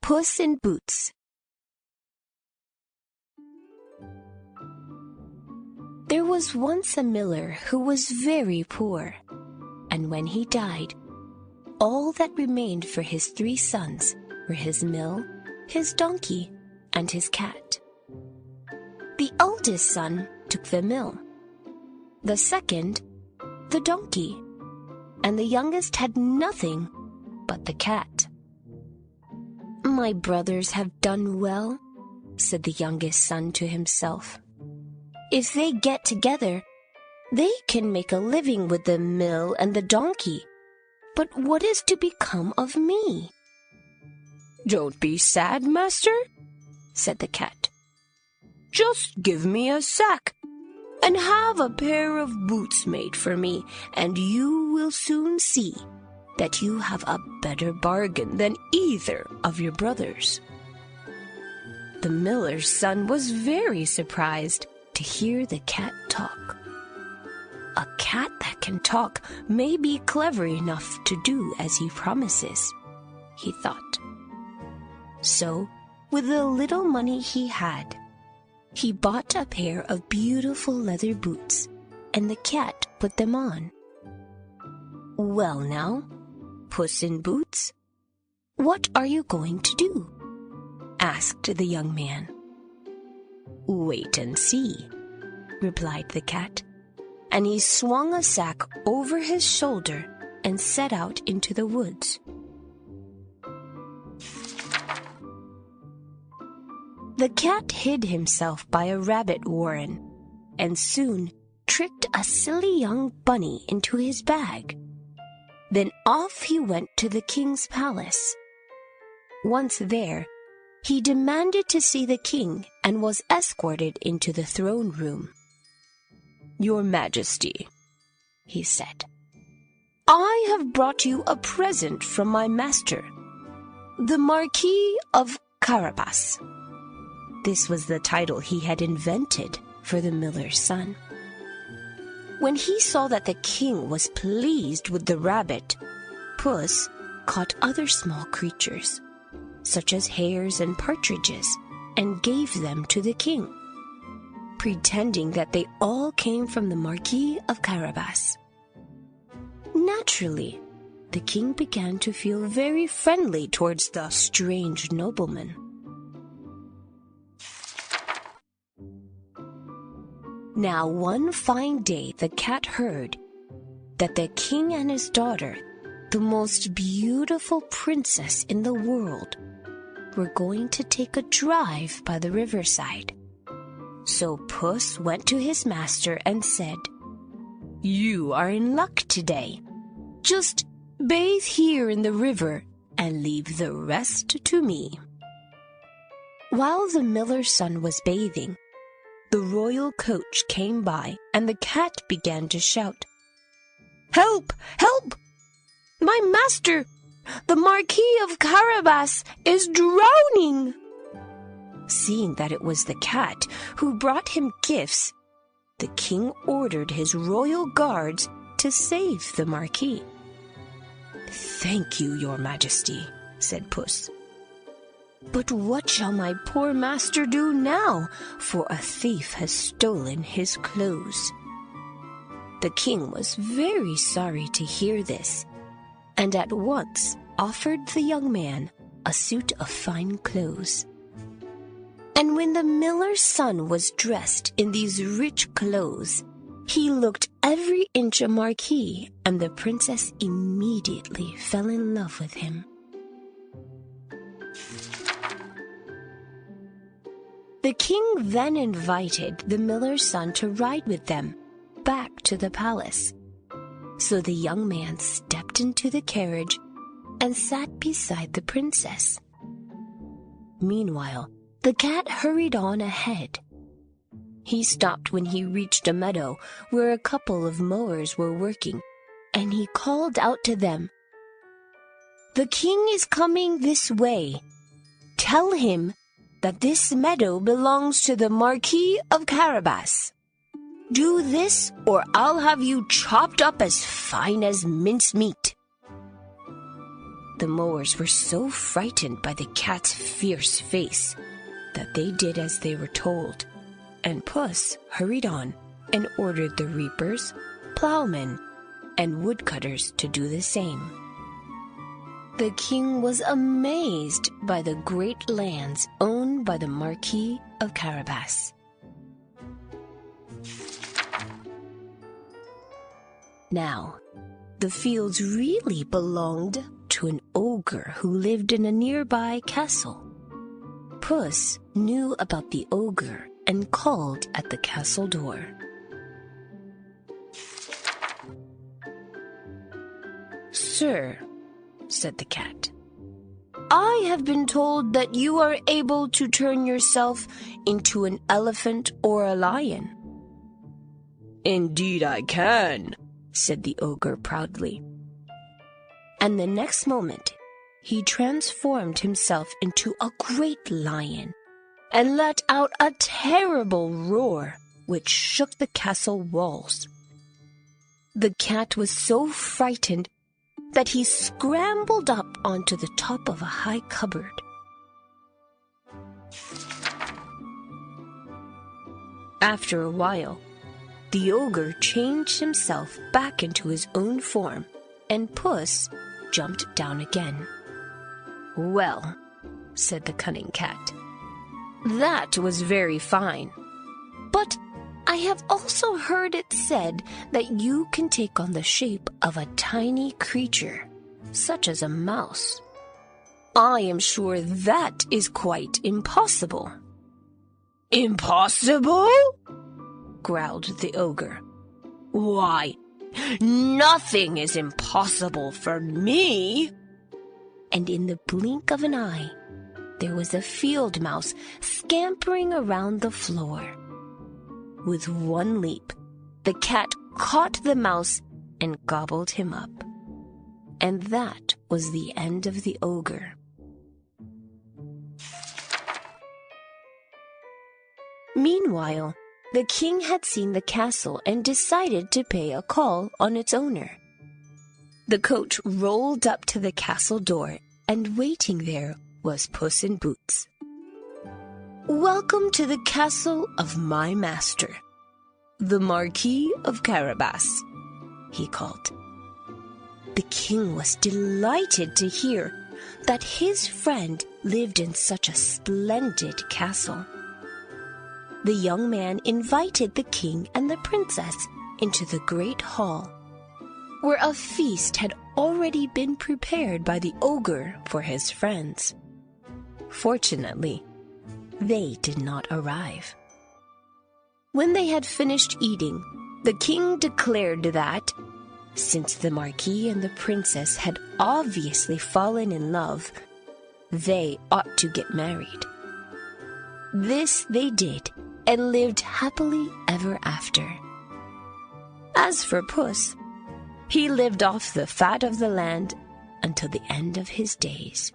Puss in Boots. There was once a miller who was very poor, and when he died, all that remained for his 3 sons were his mill, his donkey, and his cat. The eldest son took the mill, the second, the donkey, and the youngest had nothing but the cat. "My brothers have done well," said the youngest son to himself. "If they get together, they can make a living with the mill and the donkey. But what is to become of me?" "Don't be sad, master," said the cat. "Just give me a sack and have a pair of boots made for me, and you will soon see that you have a better bargain than either of your brothers." The miller's son was very surprised to hear the cat talk. A cat that can talk may be clever enough to do as he promises, he thought. So, with the little money he had, he bought a pair of beautiful leather boots, and the cat put them on. "Well now, Puss in Boots, what are you going to do?" asked the young man. "Wait and see," replied the cat, and he swung a sack over his shoulder and set out into the woods. The cat hid himself by a rabbit warren and soon tricked a silly young bunny into his bag. Then off he went to the king's palace. Once there, he demanded to see the king and was escorted into the throne room. "Your Majesty," he said, "I have brought you a present from my master, the Marquis of Carabas." This was the title he had invented for the miller's son. When he saw that the king was pleased with the rabbit, Puss caught other small creatures, such as hares and partridges, and gave them to the king, pretending that they all came from the Marquis of Carabas. Naturally, the king began to feel very friendly towards the strange nobleman. Now one fine day the cat heard that the king and his daughter, the most beautiful princess in the world, were going to take a drive by the riverside. So Puss went to his master and said, "You are in luck today. Just bathe here in the river and leave the rest to me." While the miller's son was bathing, the royal coach came by and the cat began to shout, "Help! Help! My master, the Marquis of Carabas, is drowning!" Seeing that it was the cat who brought him gifts, the king ordered his royal guards to save the Marquis. "Thank you, your Majesty," said Puss. "But what shall my poor master do now, for a thief has stolen his clothes?" The king was very sorry to hear this, and at once offered the young man a suit of fine clothes. And when the miller's son was dressed in these rich clothes, he looked every inch a marquis, and the princess immediately fell in love with him. The king then invited the miller's son to ride with them back to the palace. So the young man stepped into the carriage and sat beside the princess. Meanwhile, the cat hurried on ahead. He stopped when he reached a meadow where a couple of mowers were working, and he called out to them, "The king is coming this way. Tell him that this meadow belongs to the Marquis of Carabas. Do this, or I'll have you chopped up as fine as mincemeat." The mowers were so frightened by the cat's fierce face that they did as they were told, and Puss hurried on and ordered the reapers, plowmen, and woodcutters to do the same. The king was amazed by the great lands owned by the Marquis of Carabas. Now, the fields really belonged to an ogre who lived in a nearby castle. Puss knew about the ogre and called at the castle door. "Sir," said the cat, "I have been told that you are able to turn yourself into an elephant or a lion." "Indeed I can," said the ogre proudly. And the next moment, he transformed himself into a great lion and let out a terrible roar which shook the castle walls. The cat was so frightened that he scrambled up onto the top of a high cupboard. After a while, the ogre changed himself back into his own form, and Puss jumped down again. "Well," said the cunning cat, "that was very fine. But I have also heard it said that you can take on the shape of a tiny creature, such as a mouse. I am sure that is quite impossible." "Impossible?" growled the ogre. "Why, nothing is impossible for me." And in the blink of an eye, there was a field mouse scampering around the floor. With one leap, the cat caught the mouse and gobbled him up. And that was the end of the ogre. Meanwhile, the king had seen the castle and decided to pay a call on its owner. The coach rolled up to the castle door, and waiting there was Puss in Boots. "Welcome to the castle of my master, the Marquis of Carabas," he called. The king was delighted to hear that his friend lived in such a splendid castle. The young man invited the king and the princess into the great hall, where a feast had already been prepared by the ogre for his friends. Fortunately, they did not arrive. When they had finished eating, the king declared that, since the Marquis and the princess had obviously fallen in love, they ought to get married. This they did, and lived happily ever after. As for Puss, he lived off the fat of the land until the end of his days.